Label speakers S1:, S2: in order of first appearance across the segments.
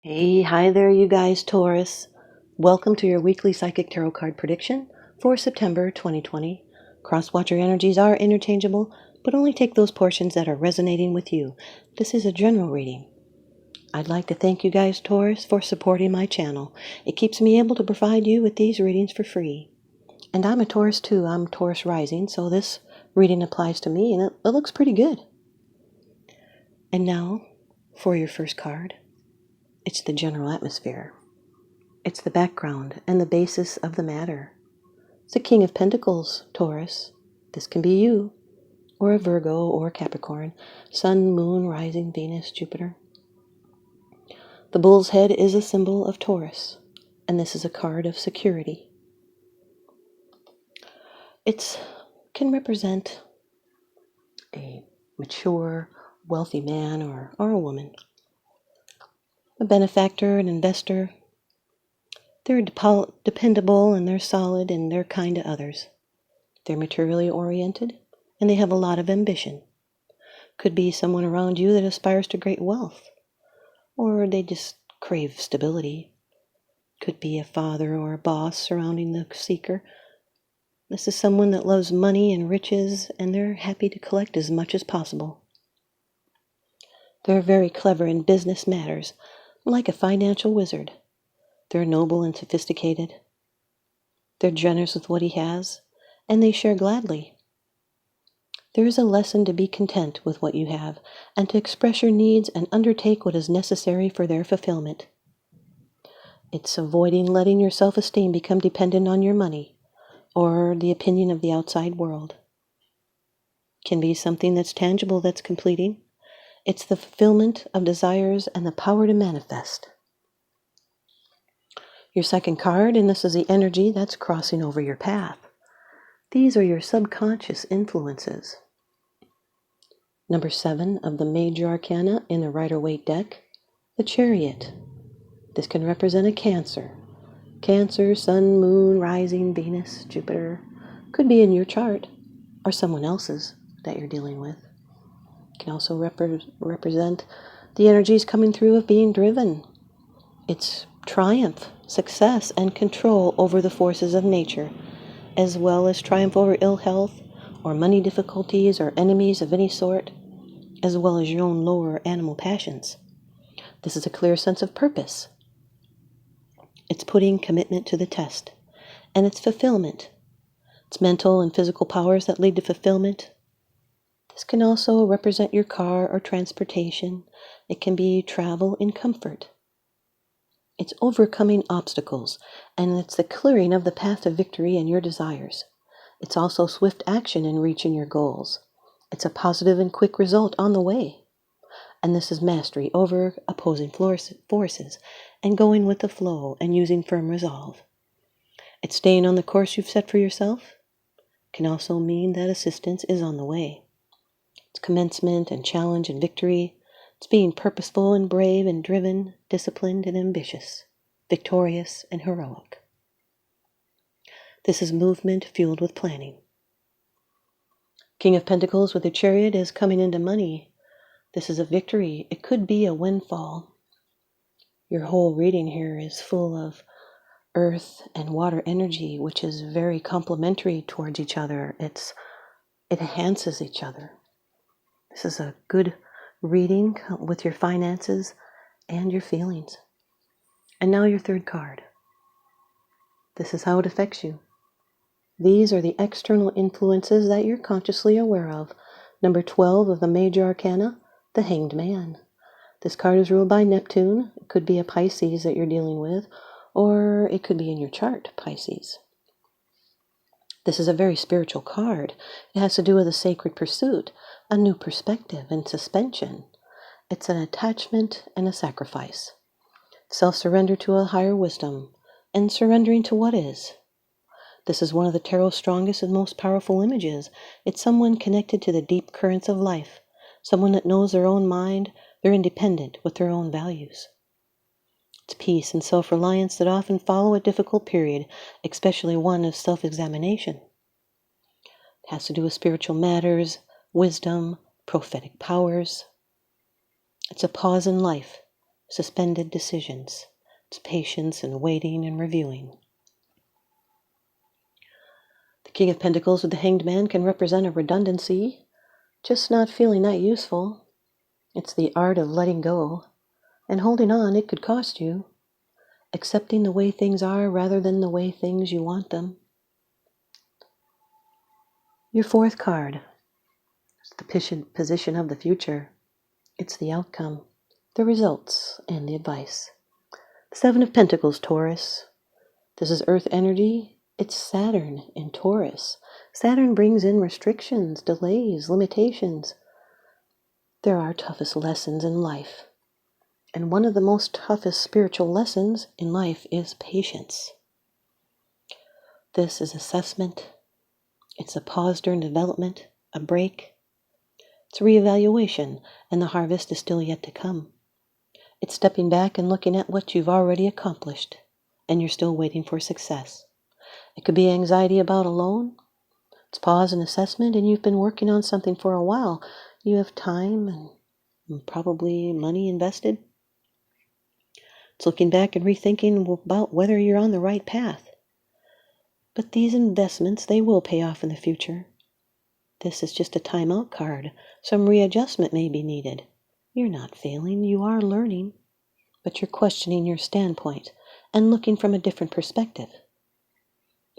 S1: Hey, hi there, you guys, Taurus. Welcome to your weekly Psychic Tarot card prediction for September 2020. Cross-watcher energies are interchangeable, but only take those portions that are resonating with you. This is a general reading. I'd like to thank you guys, Taurus, for supporting my channel. It keeps me able to provide you with these readings for free. And I'm a Taurus too. I'm Taurus rising, so this reading applies to me, and it looks pretty good. And now, for your first card. It's the general atmosphere. It's the background and the basis of the matter. It's the King of Pentacles, Taurus. This can be you, or a Virgo or Capricorn, Sun, Moon, Rising, Venus, Jupiter. The bull's head is a symbol of Taurus, and this is a card of security. It can represent a mature, wealthy man or a woman, a benefactor, an investor. They're dependable, and they're solid, and they're kind to others. They're materially oriented, and they have a lot of ambition. Could be someone around you that aspires to great wealth, or they just crave stability. Could be a father or a boss surrounding the seeker. This is someone that loves money and riches, and they're happy to collect as much as possible. They're very clever in business matters, like a financial wizard. They're noble and sophisticated. They're generous with what he has, and they share gladly. There is a lesson to be content with what you have, and to express your needs and undertake what is necessary for their fulfillment. It's avoiding letting your self-esteem become dependent on your money or the opinion of the outside world. It can be something that's tangible that's completing. It's the fulfillment of desires and the power to manifest. Your second card, and this is the energy that's crossing over your path. These are your subconscious influences. Number 7 of the major arcana in the Rider-Waite deck, the Chariot. This can represent a Cancer. Cancer, Sun, Moon, Rising, Venus, Jupiter. Could be in your chart or someone else's that you're dealing with. It can also represent the energies coming through of being driven. It's triumph, success, and control over the forces of nature, as well as triumph over ill health or money difficulties or enemies of any sort, as well as your own lower animal passions. This is a clear sense of purpose. It's putting commitment to the test, and it's fulfillment. It's mental and physical powers that lead to fulfillment. This can also represent your car or transportation. It can be travel in comfort. It's overcoming obstacles, and it's the clearing of the path of victory and your desires. It's also swift action in reaching your goals. It's a positive and quick result on the way. And this is mastery over opposing forces and going with the flow and using firm resolve. It's staying on the course you've set for yourself. It can also mean that assistance is on the way. It's commencement and challenge and victory. It's being purposeful and brave and driven, disciplined and ambitious, victorious and heroic. This is movement fueled with planning. King of Pentacles with the Chariot is coming into money. This is a victory. It could be a windfall. Your whole reading here is full of earth and water energy, which is very complementary towards each other. It enhances each other. This is a good reading with your finances and your feelings. And now your third card. This is how it affects you. These are the external influences that you're consciously aware of. Number 12 of the major arcana, the Hanged Man. This card is ruled by Neptune. It could be a Pisces that you're dealing with, or it could be in your chart, Pisces. This is a very spiritual card. It has to do with a sacred pursuit, a new perspective and suspension. It's an attachment and a sacrifice. Self-surrender to a higher wisdom and surrendering to what is. This is one of the tarot's strongest and most powerful images. It's someone connected to the deep currents of life, someone that knows their own mind, they're independent with their own values. It's peace and self-reliance that often follow a difficult period, especially one of self-examination. It has to do with spiritual matters, wisdom, prophetic powers. It's a pause in life suspended decisions. It's patience and waiting and reviewing. The King of Pentacles with the Hanged Man can represent a redundancy, just not feeling that useful. It's the art of letting go, and holding on, it could cost you. Accepting the way things are rather than the way things you want them. Your fourth card is the position of the future. It's the outcome, the results, and the advice. The Seven of Pentacles, Taurus. This is Earth energy. It's Saturn in Taurus. Saturn brings in restrictions, delays, limitations. There are toughest lessons in life. And one of the most toughest spiritual lessons in life is patience. This is assessment. It's a pause during development, a break. It's reevaluation, and the harvest is still yet to come. It's stepping back and looking at what you've already accomplished, and you're still waiting for success. It could be anxiety about a loan. It's pause and assessment, and you've been working on something for a while. You have time and probably money invested. It's looking back and rethinking about whether you're on the right path. But these investments, they will pay off in the future. This is just a timeout card. Some readjustment may be needed. You're not failing, you are learning, but you're questioning your standpoint and looking from a different perspective.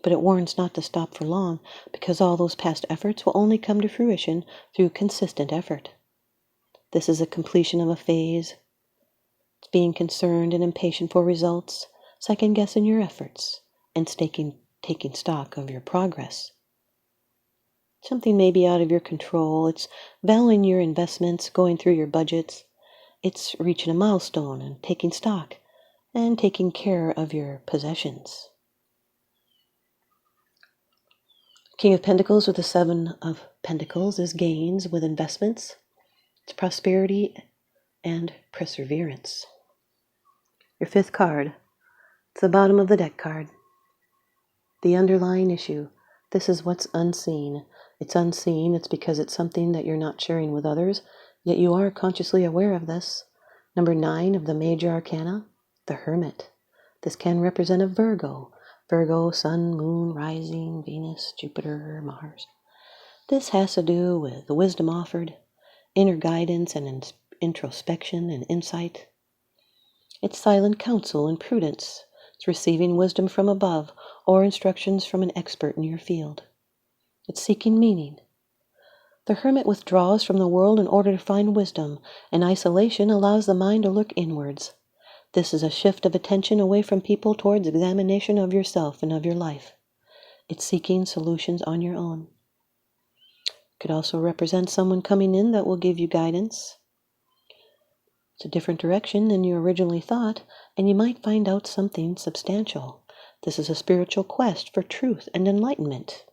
S1: But it warns not to stop for long, because all those past efforts will only come to fruition through consistent effort. This is a completion of a phase. It's being concerned and impatient for results, second-guessing your efforts, and taking stock of your progress. Something may be out of your control. It's valuing your investments, going through your budgets. It's reaching a milestone and taking stock and taking care of your possessions. King of Pentacles with the Seven of Pentacles is gains with investments. It's prosperity and perseverance. Your fifth card, it's the bottom of the deck card. The underlying issue. This is what's unseen. It's unseen. It's because it's something that you're not sharing with others, yet you are consciously aware of this. Number 9 of the major arcana, the Hermit. This can represent a Virgo. Virgo, Sun, Moon, Rising, Venus, Jupiter, Mars. This has to do with the wisdom offered, inner guidance and introspection and insight. It's silent counsel and prudence. It's receiving wisdom from above or instructions from an expert in your field. It's seeking meaning. The Hermit withdraws from the world in order to find wisdom, and isolation allows the mind to look inwards. This is a shift of attention away from people towards examination of yourself and of your life. It's seeking solutions on your own. It could also represent someone coming in that will give you guidance. It's a different direction than you originally thought, and you might find out something substantial. This is a spiritual quest for truth and enlightenment.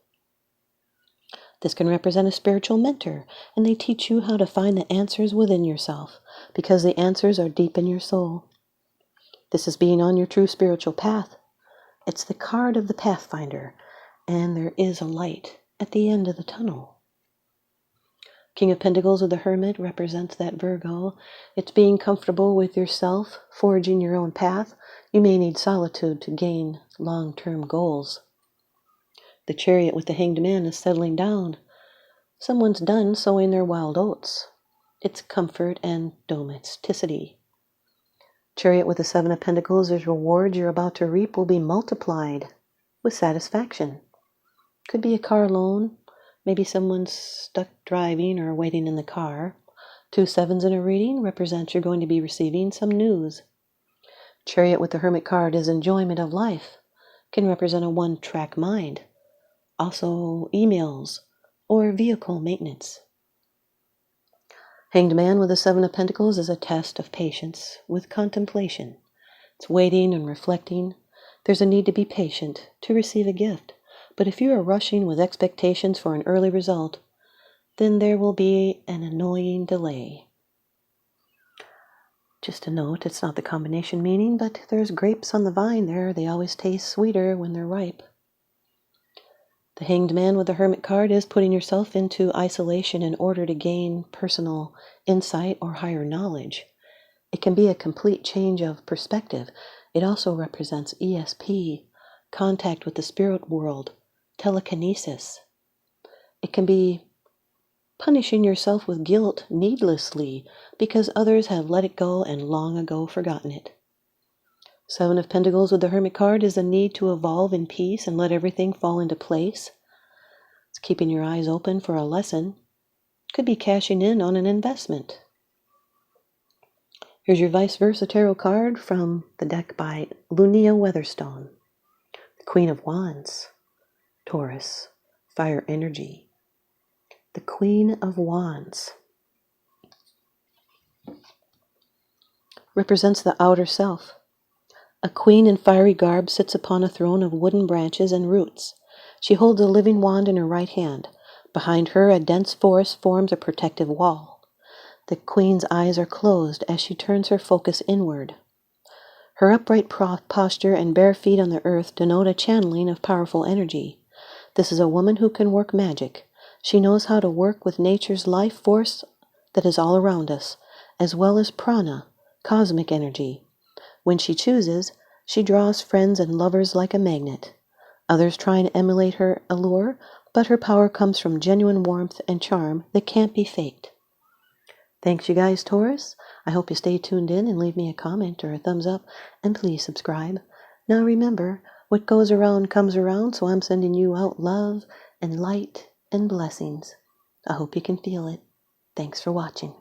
S1: This can represent a spiritual mentor, and they teach you how to find the answers within yourself, because the answers are deep in your soul. This is being on your true spiritual path. It's the card of the Pathfinder, and there is a light at the end of the tunnel. King of Pentacles with the Hermit represents that Virgo. It's being comfortable with yourself, forging your own path. You may need solitude to gain long-term goals. The Chariot with the Hanged Man is settling down. Someone's done sowing their wild oats. It's comfort and domesticity. Chariot with the Seven of Pentacles is rewards you're about to reap will be multiplied with satisfaction. Could be a car loan. Maybe someone's stuck driving or waiting in the car. 2 sevens in a reading represents you're going to be receiving some news. Chariot with the Hermit card is enjoyment of life. Can represent a one-track mind. Also emails or vehicle maintenance. Hanged Man with the Seven of Pentacles is a test of patience with contemplation. It's waiting and reflecting. There's a need to be patient to receive a gift. But if you are rushing with expectations for an early result, then there will be an annoying delay. Just a note, it's not the combination meaning, but there's grapes on the vine there. They always taste sweeter when they're ripe. The Hanged Man with the Hermit card is putting yourself into isolation in order to gain personal insight or higher knowledge. It can be a complete change of perspective. It also represents ESP, contact with the spirit world, telekinesis. It can be punishing yourself with guilt needlessly because others have let it go and long ago forgotten it. Seven of Pentacles with the Hermit card is the need to evolve in peace and let everything fall into place. It's keeping your eyes open for a lesson. Could be cashing in on an investment. Here's your ViceVersa Tarot card from the deck by Lunaea Weatherstone. The Queen of Wands, Taurus, fire energy. The Queen of Wands represents the outer self. A queen in fiery garb sits upon a throne of wooden branches and roots. She holds a living wand in her right hand. Behind her, a dense forest forms a protective wall. The queen's eyes are closed as she turns her focus inward. Her upright posture and bare feet on the earth denote a channeling of powerful energy. This is a woman who can work magic. She knows how to work with nature's life force that is all around us, as well as prana, cosmic energy. When she chooses, she draws friends and lovers like a magnet. Others try and emulate her allure, but her power comes from genuine warmth and charm that can't be faked. Thanks, you guys, Taurus. I hope you stay tuned in and leave me a comment or a thumbs up, and please subscribe. Now remember, what goes around comes around, so I'm sending you out love and light and blessings. I hope you can feel it. Thanks for watching.